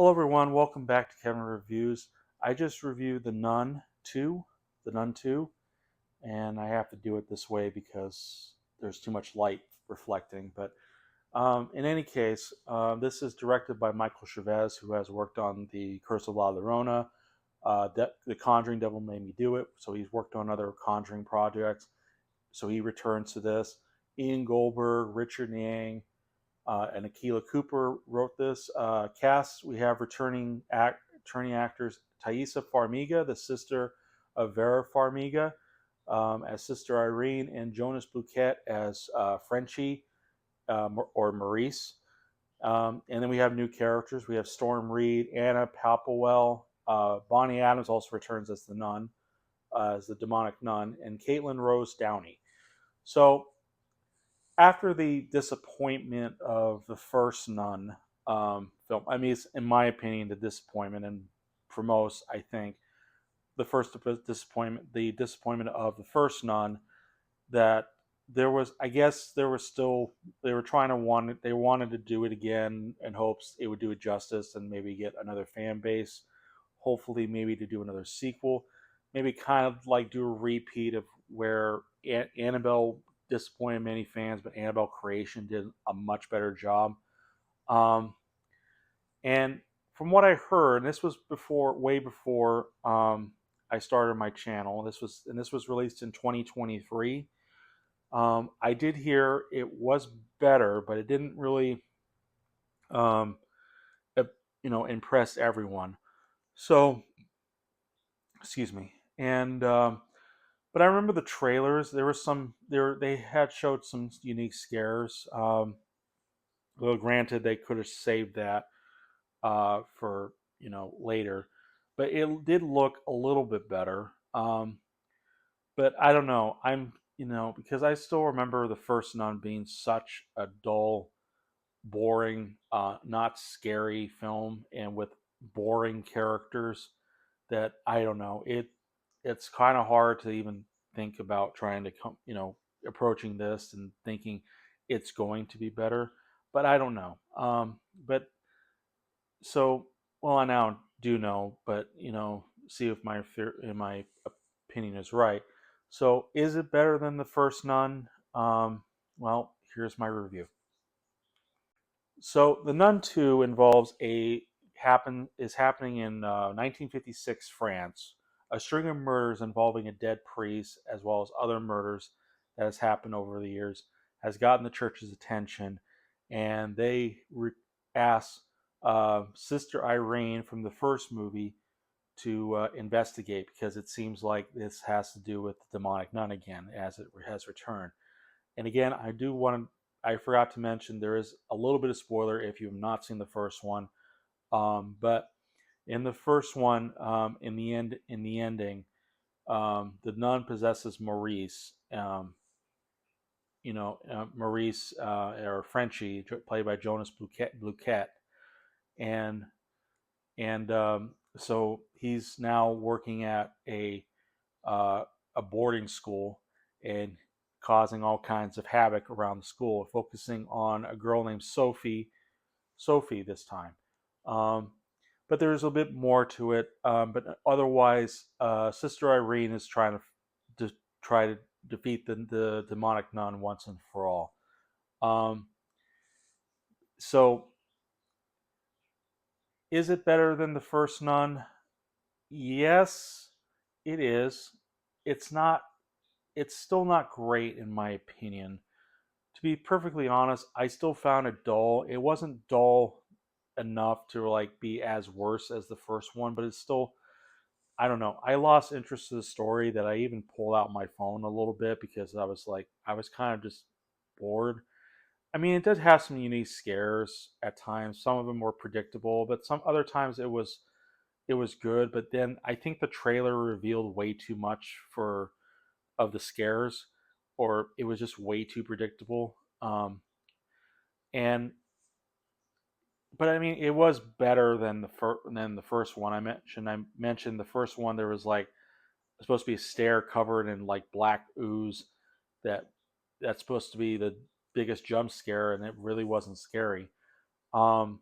Hello everyone, welcome back to Kevin Reviews. I just reviewed the Nun 2, the Nun 2, and I have to do it this way because there's too much light reflecting. But in any case, this is directed by Michael Chavez, who has worked on The Curse of La Llorona, The Conjuring Devil Made Me Do It, so he's worked on other Conjuring projects, so he returns to this. Ian Goldberg, Richard Yang, and Akila Cooper wrote this. Cast, we have returning actors Thaisa Farmiga, the sister of Vera Farmiga, as Sister Irene, and Jonas Bouquet as Frenchie or Maurice. And then we have new characters. We have Storm Reed, Anna Papawell, Bonnie Adams also returns as the nun, as the demonic nun, and Caitlin Rose Downey. So after the disappointment of the first Nun film, I mean, it's, in my opinion, the disappointment, and for most, I think the disappointment of the first Nun, that there was, I guess, there was still they were trying to they wanted to do it again in hopes it would do it justice and maybe get another fan base. Hopefully, maybe to do another sequel, maybe kind of like do a repeat of where Annabelle disappointed many fans, but Annabelle Creation did a much better job. Um, and from what I heard, and this was way before I started my channel. This was released in 2023. I did hear it was better, but it didn't really, um, uh, impress everyone. So, excuse me. And but I remember the trailers. There was some there they had showed some unique scares. Though granted, they could have saved that for later, but it did look a little bit better. But I don't know. Because I still remember the first Nun being such a dull, boring, not scary film, and with boring characters that I don't know. It's kind of hard to even think about trying to approaching this and thinking it's going to be better. But I don't know. But so well, I now do know, but see if my opinion is right. So is it better than the first Nun? Well, here's my review. So the Nun 2 involves happening in 1956 France. A string of murders involving a dead priest, as well as other murders that has happened over the years, has gotten the church's attention, and they ask Sister Irene from the first movie to investigate because it seems like this has to do with the demonic nun again, as it has returned. And again, I forgot to mention there is a little bit of spoiler if you have not seen the first one. But in the first one, in the ending, the nun possesses Maurice. Maurice or Frenchie, played by Jonas Bluquet, and so he's now working at a boarding school and causing all kinds of havoc around the school, focusing on a girl named Sophie this time. Um, but there's a bit more to it. But otherwise, Sister Irene is to try to defeat the demonic nun once and for all. Um, so, is it better than the first nun? Yes, it is. It's not. It's still not great in my opinion. To be perfectly honest, I still found it dull. It wasn't dull enough to like be as worse as the first one, but it's still, I don't know. I lost interest in the story that I even pulled out my phone a little bit because I was kind of just bored. I mean, it did have some unique scares at times. Some of them were predictable, but some other times it was good. But then I think the trailer revealed way too much for of the scares, or it was just way too predictable. And but I mean, it was better than the first one I mentioned. I mentioned the first one. There was like supposed to be a stair covered in like black ooze that that's supposed to be the biggest jump scare, and it really wasn't scary. Um,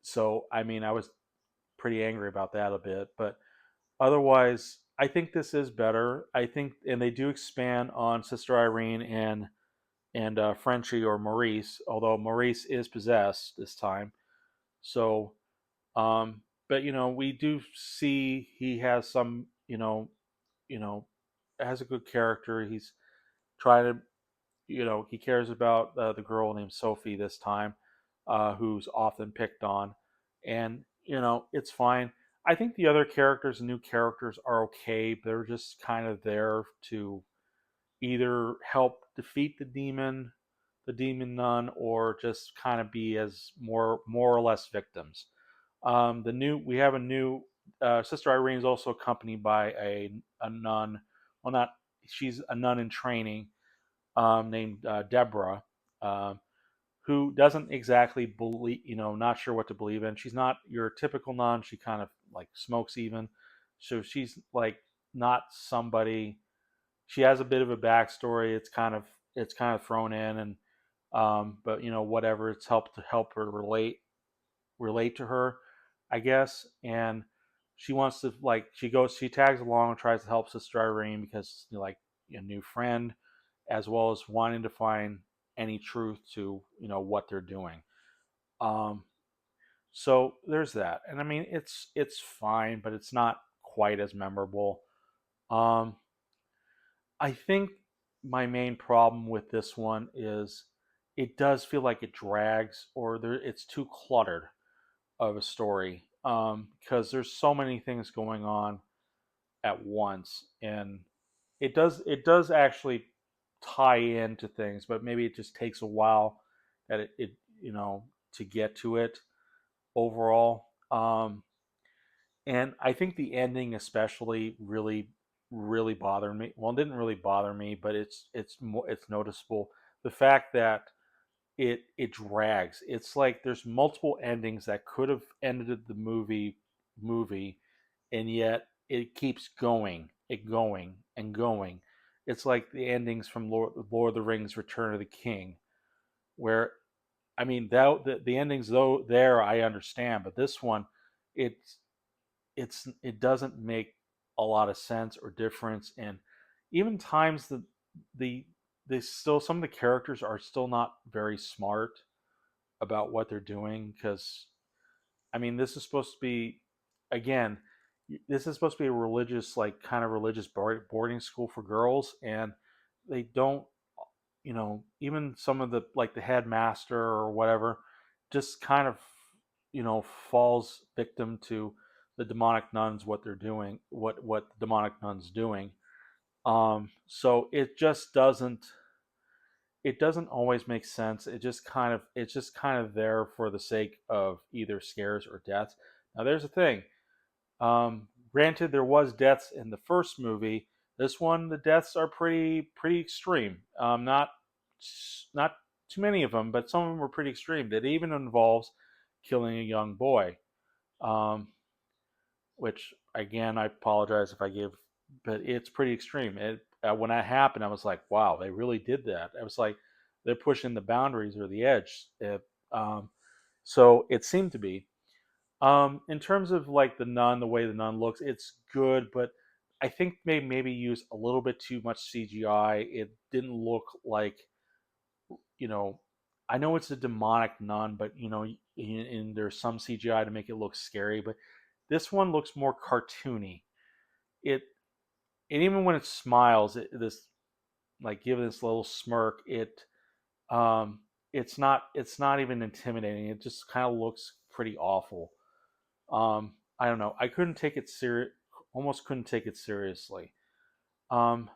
So I mean, I was pretty angry about that a bit, but otherwise, I think this is better. I think, and they do expand on Sister Irene and Frenchie or Maurice, although Maurice is possessed this time. So, but we do see he has some, you know, has a good character. He's trying to, he cares about the girl named Sophie this time, who's often picked on, and it's fine. I think the other characters, new characters, are okay. They're just kind of there to either help defeat the demon nun, or just kind of be as more or less victims. The new we have a new Sister Irene is also accompanied by a nun. Well, not she's a nun in training, named Deborah, um, who doesn't exactly believe, not sure what to believe in. She's not your typical nun. She kind of like smokes even, so she's like not somebody. She has a bit of a backstory. It's kind of thrown in, and but whatever. It's helped to help her relate to her, I guess. And she wants to, like, she tags along and tries to help Sister Irene because like a new friend, as well as wanting to find any truth to what they're doing. Um, so there's that, and I mean it's fine, but it's not quite as memorable. Um, I think my main problem with this one is it does feel like it drags, or it's too cluttered of a story, because there's so many things going on at once, and it does actually tie into things, but maybe it just takes a while that to get to it overall. And I think the ending especially really bothered me. Well, it didn't really bother me, but it's noticeable. The fact that it drags. It's like there's multiple endings that could have ended the movie, and yet it keeps going and going. It's like the endings from Lord of the Rings: Return of the King, where I mean the endings though there I understand, but this one, it's it doesn't make a lot of sense or difference, and even times the they still some of the characters are still not very smart about what they're doing, because I mean this is supposed to be, again, this is supposed to be a religious, like kind of religious boarding school for girls, and they don't, even some of the, like the headmaster or whatever, just kind of falls victim to the demonic nuns, what they're doing, what the demonic nuns doing. So it doesn't always make sense. It's just kind of there for the sake of either scares or deaths. Now there's a thing. Granted, there was deaths in the first movie. This one, the deaths are pretty extreme. Not too many of them, but some of them were pretty extreme. That even involves killing a young boy. Um, which again, I apologize if I give, but it's pretty extreme. When that happened, I was like, wow, they really did that. I was like, they're pushing the boundaries or the edge. Um, so it seemed to be. In terms of like the way the nun looks, it's good, but I think maybe use a little bit too much CGI. It didn't look like, you know, I know it's a demonic nun, but and there's some CGI to make it look scary, but this one looks more cartoony. It and even when it smiles, this like giving this little smirk, um it's not even intimidating. It just kind of looks pretty awful. I don't know. I couldn't take it serious. Almost couldn't take it seriously. Um,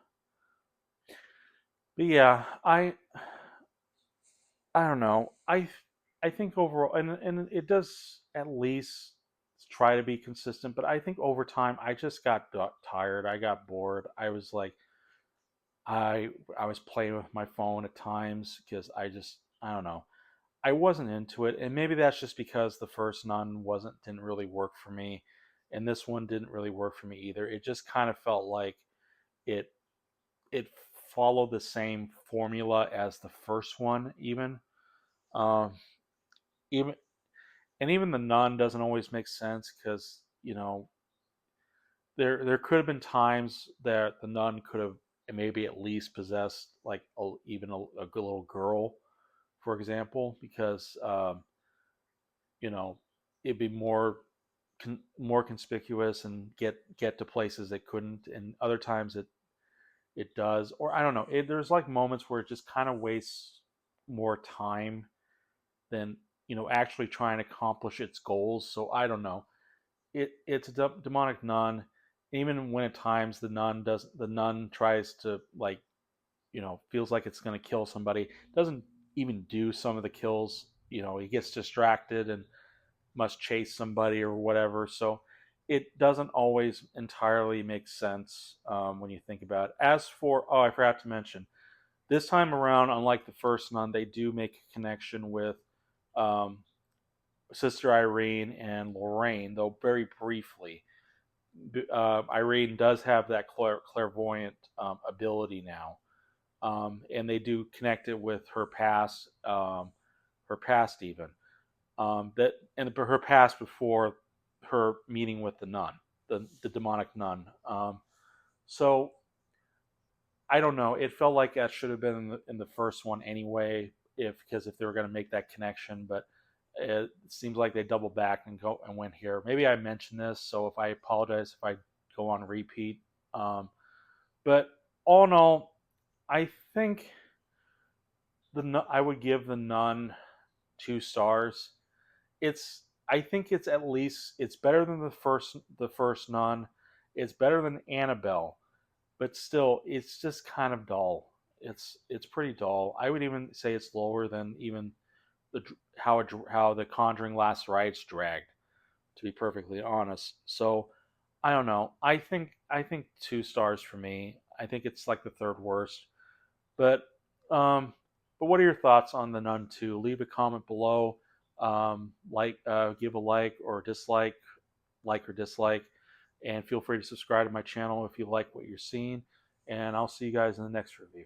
but yeah, I don't know. I think overall, and it does at least try to be consistent. But I think over time, I just got tired. I got bored. I was like, I was playing with my phone at times because I don't know. I wasn't into it, and maybe that's just because the first Nun didn't really work for me, and this one didn't really work for me either. It just kind of felt like it it followed the same formula as the first one, even um, even and even the nun doesn't always make sense because there could have been times that the nun could have maybe at least possessed like even a good little girl, for example, because you know it'd be more conspicuous and get to places it couldn't, and other times it does, or I don't know. There's like moments where it just kind of wastes more time than actually trying to accomplish its goals. So I don't know. It's a demonic nun. Even when at times the nun tries to like feels like it's going to kill somebody, doesn't even do some of the kills. He gets distracted and must chase somebody or whatever. So it doesn't always entirely make sense when you think about it. As for, oh, I forgot to mention, this time around, unlike the first nun, they do make a connection with um, Sister Irene and Lorraine, though very briefly. Irene does have that clairvoyant ability now, and they do connect it with her past even that and her past before her meeting with the nun, the demonic nun. So I don't know. It felt like that should have been in the first one anyway, if they were going to make that connection. But it seems like they doubled back and go and went here. Maybe I mentioned this, so if I apologize if I go on repeat. But all in all, I think I would give the Nun 2 stars. I think it's at least it's better than the first Nun. It's better than Annabelle, but still, it's just kind of dull. It's pretty dull. I would even say it's lower than even how the Conjuring Last Rites dragged. To be perfectly honest, so I don't know. I think 2 stars for me. I think it's like the third worst. But um, but what are your thoughts on the Nun 2? Leave a comment below. Give a like or dislike, and feel free to subscribe to my channel if you like what you're seeing. And I'll see you guys in the next review.